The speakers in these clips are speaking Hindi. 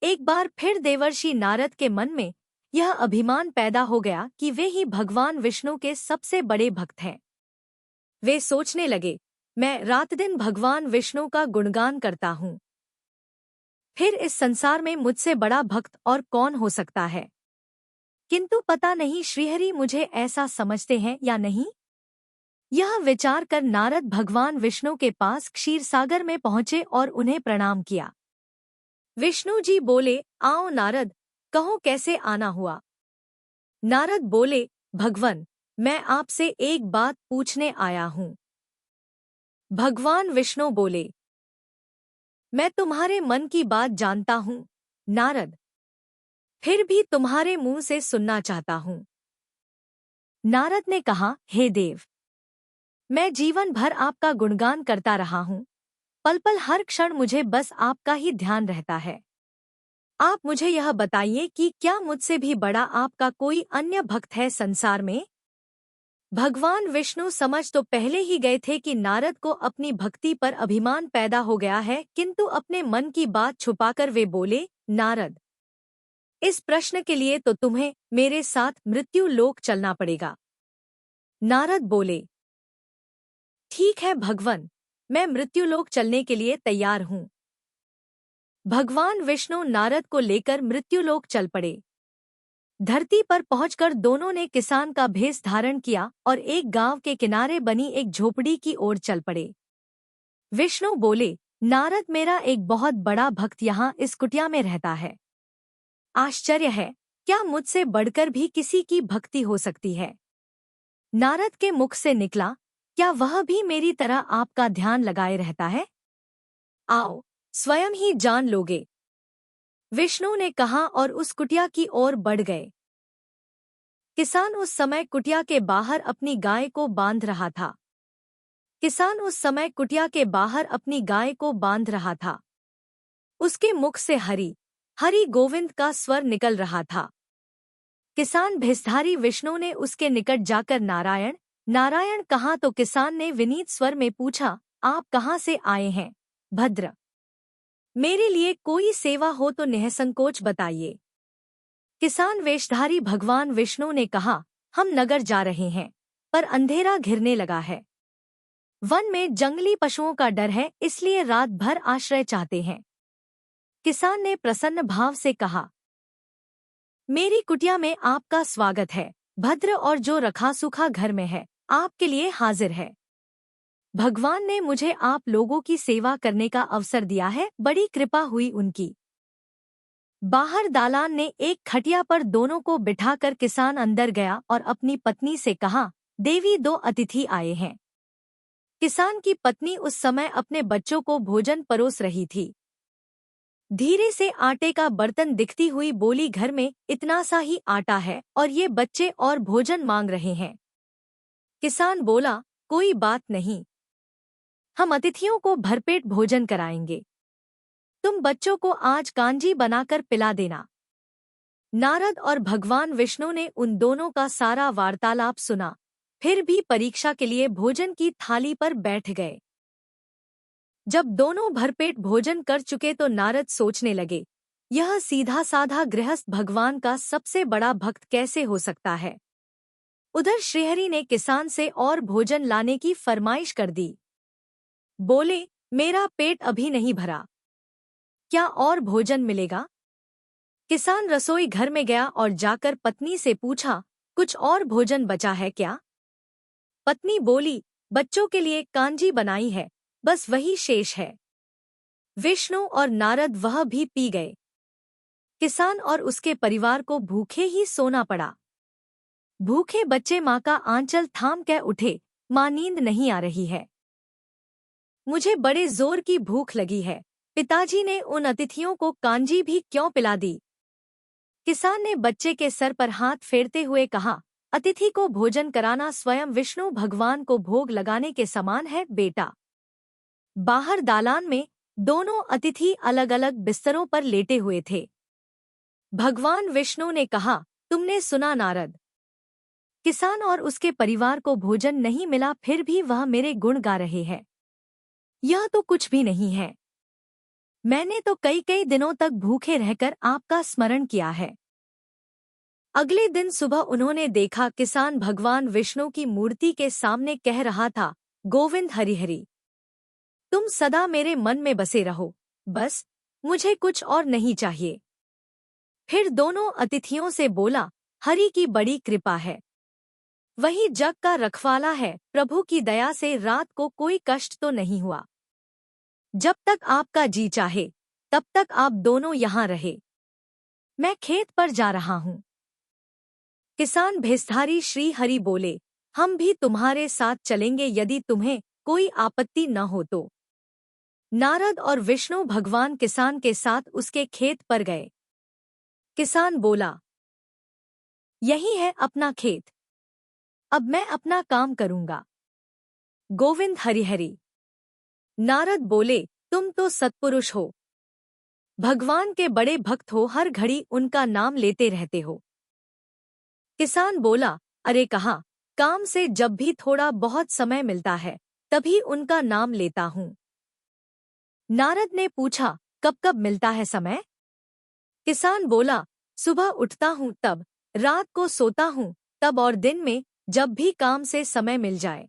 एक बार फिर देवर्षि नारद के मन में यह अभिमान पैदा हो गया कि वे ही भगवान विष्णु के सबसे बड़े भक्त हैं। वे सोचने लगे, मैं रात दिन भगवान विष्णु का गुणगान करता हूँ, फिर इस संसार में मुझसे बड़ा भक्त और कौन हो सकता है। किंतु पता नहीं श्रीहरि मुझे ऐसा समझते हैं या नहीं। यह विचार कर नारद भगवान विष्णु के पास क्षीरसागर में पहुंचे और उन्हें प्रणाम किया। विष्णु जी बोले, आओ नारद, कहो कैसे आना हुआ। नारद बोले, भगवन, मैं आपसे एक बात पूछने आया हूँ। भगवान विष्णु बोले, मैं तुम्हारे मन की बात जानता हूँ नारद, फिर भी तुम्हारे मुंह से सुनना चाहता हूँ। नारद ने कहा, हे देव, मैं जीवन भर आपका गुणगान करता रहा हूँ, पल पल हर क्षण मुझे बस आपका ही ध्यान रहता है। आप मुझे यह बताइए कि क्या मुझसे भी बड़ा आपका कोई अन्य भक्त है संसार में। भगवान विष्णु समझ तो पहले ही गए थे कि नारद को अपनी भक्ति पर अभिमान पैदा हो गया है, किंतु अपने मन की बात छुपाकर वे बोले, नारद, इस प्रश्न के लिए तो तुम्हें मेरे साथ मृत्यु लोक चलना पड़ेगा। नारद बोले, ठीक है भगवन, मैं मृत्युलोक चलने के लिए तैयार हूँ। भगवान विष्णु नारद को लेकर मृत्युलोक चल पड़े। धरती पर पहुंचकर दोनों ने किसान का भेष धारण किया और एक गांव के किनारे बनी एक झोपड़ी की ओर चल पड़े। विष्णु बोले, नारद, मेरा एक बहुत बड़ा भक्त यहाँ इस कुटिया में रहता है। आश्चर्य है, क्या मुझसे बढ़कर भी किसी की भक्ति हो सकती है। नारद के मुख से निकला, क्या वह भी मेरी तरह आपका ध्यान लगाए रहता है। आओ, स्वयं ही जान लोगे। विष्णु ने कहा और उस कुटिया की ओर बढ़ गए। किसान उस समय कुटिया के बाहर अपनी गाय को बांध रहा था। उसके मुख से हरि हरि गोविंद का स्वर निकल रहा था। किसान भेषधारी विष्णु ने उसके निकट जाकर नारायण नारायण कहा तो किसान ने विनीत स्वर में पूछा, आप कहाँ से आए हैं भद्र, मेरे लिए कोई सेवा हो तो निःसंकोच बताइए। किसान वेशधारी भगवान विष्णु ने कहा, हम नगर जा रहे हैं, पर अंधेरा घिरने लगा है। वन में जंगली पशुओं का डर है, इसलिए रात भर आश्रय चाहते हैं। किसान ने प्रसन्न भाव से कहा, मेरी कुटिया में आपका स्वागत है भद्र, और जो रखा सूखा घर में है आपके लिए हाजिर है। भगवान ने मुझे आप लोगों की सेवा करने का अवसर दिया है, बड़ी कृपा हुई उनकी। बाहर दालान ने एक खटिया पर दोनों को बिठाकर किसान अंदर गया और अपनी पत्नी से कहा, देवी, दो अतिथि आए हैं। किसान की पत्नी उस समय अपने बच्चों को भोजन परोस रही थी। धीरे से आटे का बर्तन दिखती हुई बोली, घर में इतना सा ही आटा है और ये बच्चे और भोजन मांग रहे हैं। किसान बोला, कोई बात नहीं, हम अतिथियों को भरपेट भोजन कराएंगे। तुम बच्चों को आज कांजी बनाकर पिला देना। नारद और भगवान विष्णु ने उन दोनों का सारा वार्तालाप सुना, फिर भी परीक्षा के लिए भोजन की थाली पर बैठ गए। जब दोनों भरपेट भोजन कर चुके तो नारद सोचने लगे, यह सीधा साधा गृहस्थ भगवान का सबसे बड़ा भक्त कैसे हो सकता है। उधर श्रीहरि ने किसान से और भोजन लाने की फरमाइश कर दी। बोले, मेरा पेट अभी नहीं भरा, क्या और भोजन मिलेगा। किसान रसोई घर में गया और जाकर पत्नी से पूछा, कुछ और भोजन बचा है क्या। पत्नी बोली, बच्चों के लिए कांजी बनाई है, बस वही शेष है। विष्णु और नारद वह भी पी गए। किसान और उसके परिवार को भूखे ही सोना पड़ा। भूखे बच्चे माँ का आंचल थाम के उठे, माँ, नींद नहीं आ रही है, मुझे बड़े जोर की भूख लगी है, पिताजी ने उन अतिथियों को कांजी भी क्यों पिला दी। किसान ने बच्चे के सर पर हाथ फेरते हुए कहा, अतिथि को भोजन कराना स्वयं विष्णु भगवान को भोग लगाने के समान है बेटा। बाहर दालान में दोनों अतिथि अलग अलग बिस्तरों पर लेटे हुए थे। भगवान विष्णु ने कहा, तुमने सुना नारद, किसान और उसके परिवार को भोजन नहीं मिला, फिर भी वह मेरे गुण गा रहे हैं। यह तो कुछ भी नहीं है। मैंने तो कई कई दिनों तक भूखे रहकर आपका स्मरण किया है। अगले दिन सुबह उन्होंने देखा किसान भगवान विष्णु की मूर्ति के सामने कह रहा था, गोविंद हरि हरि, तुम सदा मेरे मन में बसे रहो, बस मुझे कुछ और नहीं चाहिए। फिर दोनों अतिथियों से बोला, हरि की बड़ी कृपा है, वही जग का रखवाला है, प्रभु की दया से रात को कोई कष्ट तो नहीं हुआ। जब तक आपका जी चाहे तब तक आप दोनों यहाँ रहे, मैं खेत पर जा रहा हूँ। किसान भेषधारी श्री हरि बोले, हम भी तुम्हारे साथ चलेंगे यदि तुम्हें कोई आपत्ति न हो तो। नारद और विष्णु भगवान किसान के साथ उसके खेत पर गए। किसान बोला, यही है अपना खेत, अब मैं अपना काम करूंगा। गोविंद हरि हरि। नारद बोले, तुम तो सत्पुरुष हो, भगवान के बड़े भक्त हो, हर घड़ी उनका नाम लेते रहते हो। किसान बोला, अरे कहाँ, काम से जब भी थोड़ा बहुत समय मिलता है तभी उनका नाम लेता हूँ। नारद ने पूछा, कब कब मिलता है समय? किसान बोला, सुबह उठता हूँ तब, रात को सोता हूँ तब, और दिन में जब भी काम से समय मिल जाए।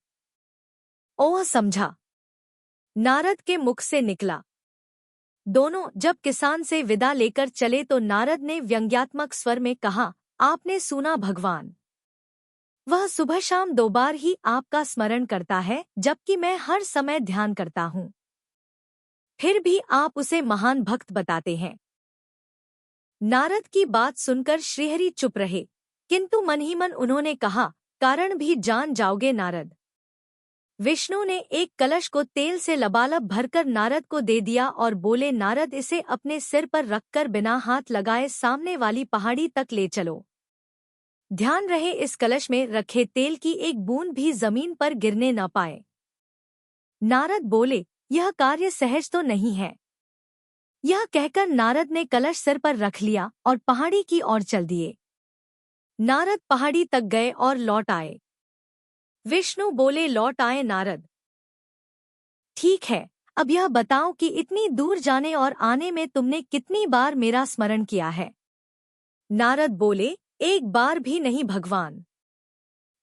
ओह समझा, नारद के मुख से निकला। दोनों जब किसान से विदा लेकर चले तो नारद ने व्यंग्यात्मक स्वर में कहा, आपने सुना भगवान, वह सुबह शाम 2 बार ही आपका स्मरण करता है, जबकि मैं हर समय ध्यान करता हूँ। फिर भी आप उसे महान भक्त बताते हैं। नारद की बात सुनकर श्रीहरि चुप रहे, किंतु मन ही मन उन्होंने कहा, कारण भी जान जाओगे नारद। विष्णु ने एक कलश को तेल से लबालब भरकर नारद को दे दिया और बोले, नारद इसे अपने सिर पर रखकर बिना हाथ लगाए सामने वाली पहाड़ी तक ले चलो। ध्यान रहे इस कलश में रखे तेल की एक बूंद भी जमीन पर गिरने न पाए। नारद बोले, यह कार्य सहज तो नहीं है। यह कहकर नारद ने कलश सिर पर रख लिया और पहाड़ी की ओर चल दिए। नारद पहाड़ी तक गए और लौट आए। विष्णु बोले, लौट आए नारद, ठीक है, अब यह बताओ कि इतनी दूर जाने और आने में तुमने कितनी बार मेरा स्मरण किया है? नारद बोले, एक बार भी नहीं भगवान।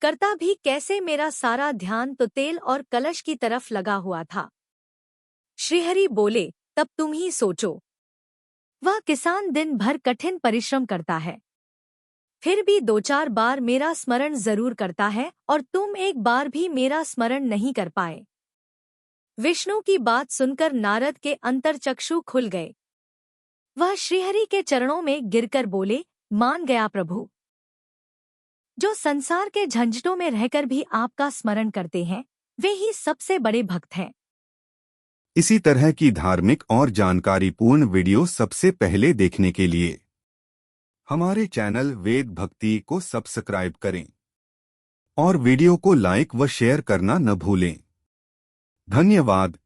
करता भी कैसे, मेरा सारा ध्यान तो तेल और कलश की तरफ लगा हुआ था। श्रीहरि बोले, तब तुम ही सोचो। वह किसान दिन भर कठिन परिश्रम करता है, फिर भी 2-4 बार मेरा स्मरण जरूर करता है, और तुम एक बार भी मेरा स्मरण नहीं कर पाए। विष्णु की बात सुनकर नारद के अंतर्चक्षु खुल गए। वह श्रीहरि के चरणों में गिरकर बोले, मान गया प्रभु। जो संसार के झंझटों में रहकर भी आपका स्मरण करते हैं, वे ही सबसे बड़े भक्त हैं। इसी तरह की धार्मिक और जानकारीपूर्ण वीडियो सबसे पहले देखने के लिए हमारे चैनल वेद भक्ति को सब्सक्राइब करें और वीडियो को लाइक व शेयर करना न भूलें। धन्यवाद।